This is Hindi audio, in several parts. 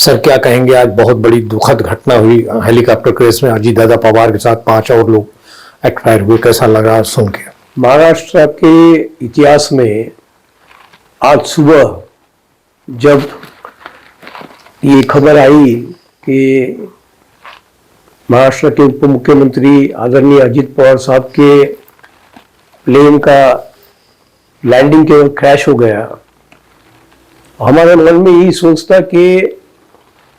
सर क्या कहेंगे, आज बहुत बड़ी दुखद घटना हुई हेलीकॉप्टर क्रैश में। अजीत दादा पवार के साथ 5 और लोग एक्सपायर हुए। कैसा लगा सुन के? महाराष्ट्र के इतिहास में आज सुबह जब ये खबर आई कि महाराष्ट्र के उप मुख्यमंत्री आदरणीय अजीत पवार साहब के प्लेन का लैंडिंग के वक्त क्रैश हो गया, हमारे मन में यही सोचता कि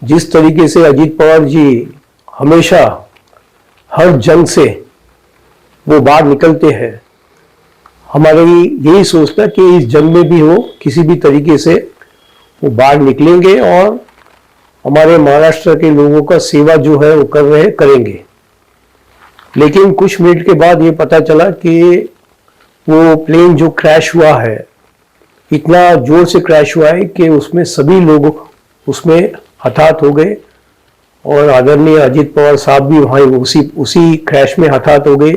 जिस तरीके से अजीत पवार जी हमेशा हर जंग से वो बाहर निकलते हैं, हमारे यही सोचता कि इस जंग में भी वो किसी भी तरीके से वो बाहर निकलेंगे और हमारे महाराष्ट्र के लोगों का सेवा जो है वो करेंगे। लेकिन कुछ मिनट के बाद ये पता चला कि वो प्लेन जो क्रैश हुआ है, इतना जोर से क्रैश हुआ है कि उसमें सभी लोग उसमें हताहत हो गए और आदरणीय अजीत पवार साहब भी वहाँ उसी क्रैश में हताहत हो गए।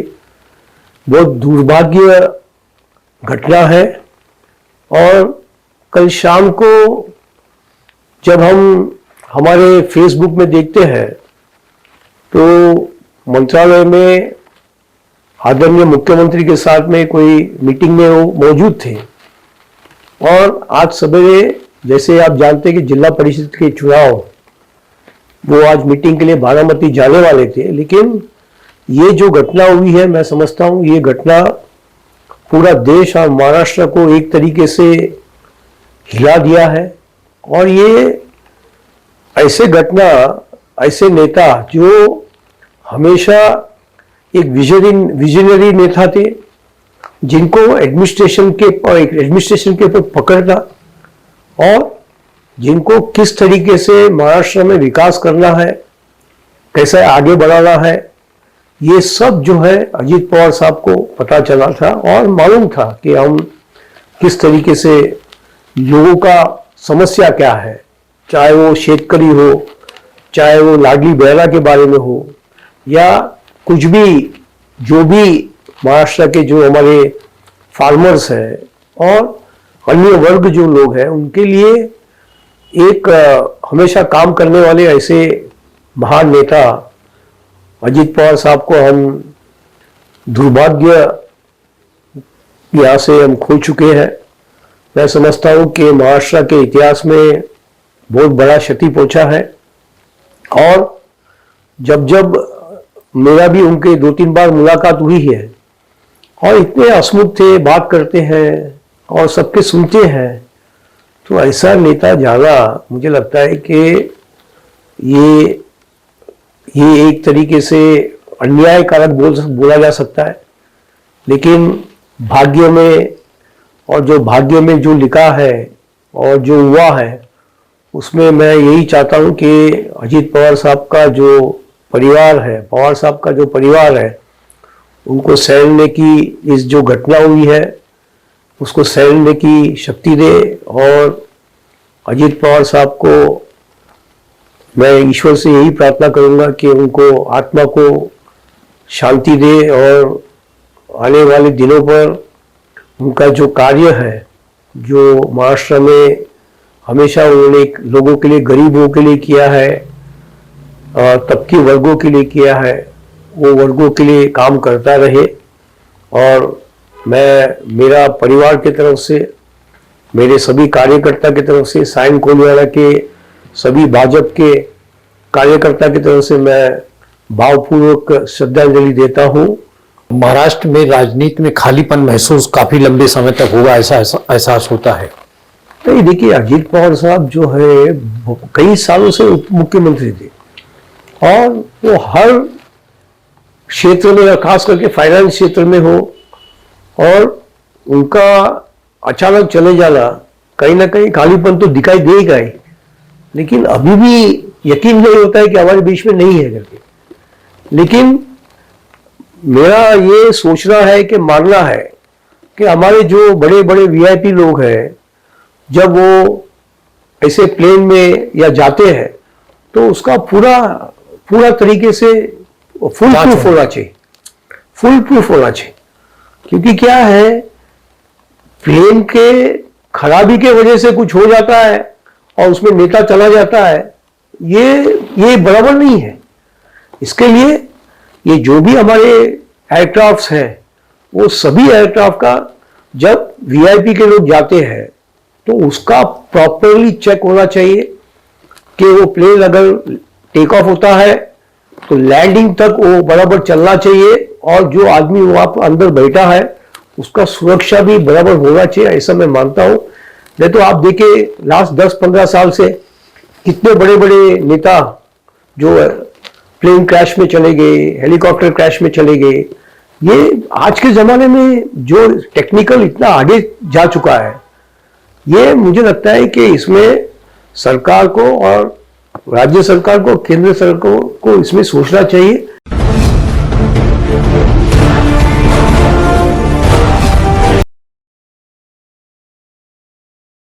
बहुत दुर्भाग्य घटना है। और कल शाम को जब हम हमारे फेसबुक में देखते हैं तो मंत्रालय में आदरणीय मुख्यमंत्री के साथ में कोई मीटिंग में वो मौजूद थे और आज सवेरे जैसे आप जानते हैं कि जिला परिषद के चुनाव वो आज मीटिंग के लिए बारामती जाने वाले थे, लेकिन ये जो घटना हुई है मैं समझता हूँ ये घटना पूरा देश और महाराष्ट्र को एक तरीके से हिला दिया है। और ये ऐसे घटना, ऐसे नेता जो हमेशा एक विजनरी नेता थे, जिनको एडमिनिस्ट्रेशन के ऊपर पकड़ था और जिनको किस तरीके से महाराष्ट्र में विकास करना है, कैसे आगे बढ़ाना है, ये सब जो है अजीत पवार साहब को पता चला था और मालूम था कि हम किस तरीके से लोगों का समस्या क्या है, चाहे वो शेतकरी हो, चाहे वो लाडली बहना के बारे में हो, या कुछ भी जो भी महाराष्ट्र के जो हमारे फार्मर्स हैं और अन्य वर्ग जो लोग हैं, उनके लिए एक हमेशा काम करने वाले ऐसे महान नेता अजीत पवार साहब को हम दुर्भाग्य यहाँ से हम खो चुके हैं। मैं समझता हूँ कि महाराष्ट्र के इतिहास में बहुत बड़ा क्षति पहुंचा है। और जब जब मेरा भी उनके 2-3 बार मुलाकात हुई है और इतने हंसमुख थे, बात करते हैं और सबके सुनते हैं, तो ऐसा नेता जाना मुझे लगता है कि ये एक तरीके से अन्यायकारक बोला जा सकता है। लेकिन भाग्य में, और जो भाग्य में जो लिखा है और जो हुआ है, उसमें मैं यही चाहता हूं कि अजीत पवार साहब का जो परिवार है, पवार साहब का जो परिवार है, उनको सहने की, इस जो घटना हुई है उसको सहने की शक्ति दे। और अजीत पवार साहब को मैं ईश्वर से यही प्रार्थना करूंगा कि उनको आत्मा को शांति दे और आने वाले दिनों पर उनका जो कार्य है, जो महाराष्ट्र में हमेशा उन्होंने लोगों के लिए, गरीबों के लिए किया है, तबके वर्गों के लिए किया है, वो वर्गों के लिए काम करता रहे। और मैं मेरा परिवार की तरफ से, मेरे सभी कार्यकर्ता की तरफ से, साइन कोलियाना के सभी भाजपा के कार्यकर्ता की तरफ से मैं भावपूर्वक श्रद्धांजलि देता हूं। महाराष्ट्र में राजनीति में खालीपन महसूस काफी लंबे समय तक होगा, ऐसा एहसास होता है? नहीं, देखिए अजीत पवार साहब जो है कई सालों से उप मुख्यमंत्री थे और वो हर क्षेत्र में, खास करके फाइनेंस क्षेत्र में हो, और उनका अचानक चले जाना कहीं ना कहीं खालीपन तो दिखाई देगा ही। लेकिन अभी भी यकीन नहीं होता है कि हमारे बीच में नहीं है करके। लेकिन मेरा ये सोचना है कि मानना है कि हमारे जो बड़े बड़े वीआईपी लोग हैं, जब वो ऐसे प्लेन में या जाते हैं तो उसका पूरा तरीके से फुल प्रूफ होना चाहिए, फुल प्रूफ होना चाहिए। क्योंकि क्या है, प्लेन के खराबी के वजह से कुछ हो जाता है और उसमें नेता चला जाता है ये बराबर नहीं है। इसके लिए ये जो भी हमारे एयरक्राफ्ट्स हैं, वो सभी एयरक्राफ्ट का जब वीआईपी के लोग जाते हैं तो उसका प्रॉपरली चेक होना चाहिए कि वो प्लेन अगर टेक ऑफ होता है तो लैंडिंग तक वो बराबर चलना चाहिए, और जो आदमी वहां पर अंदर बैठा है उसका सुरक्षा भी बराबर होना चाहिए, ऐसा मैं मानता हूं। नहीं तो आप देखिए लास्ट 10-15 साल से कितने बड़े बड़े नेता जो प्लेन क्रैश में चले गए, हेलीकॉप्टर क्रैश में चले गए। ये आज के जमाने में जो टेक्निकल इतना आगे जा चुका है, ये मुझे लगता है कि इसमें सरकार को और राज्य सरकार को, केंद्र सरकार को इसमें सोचना चाहिए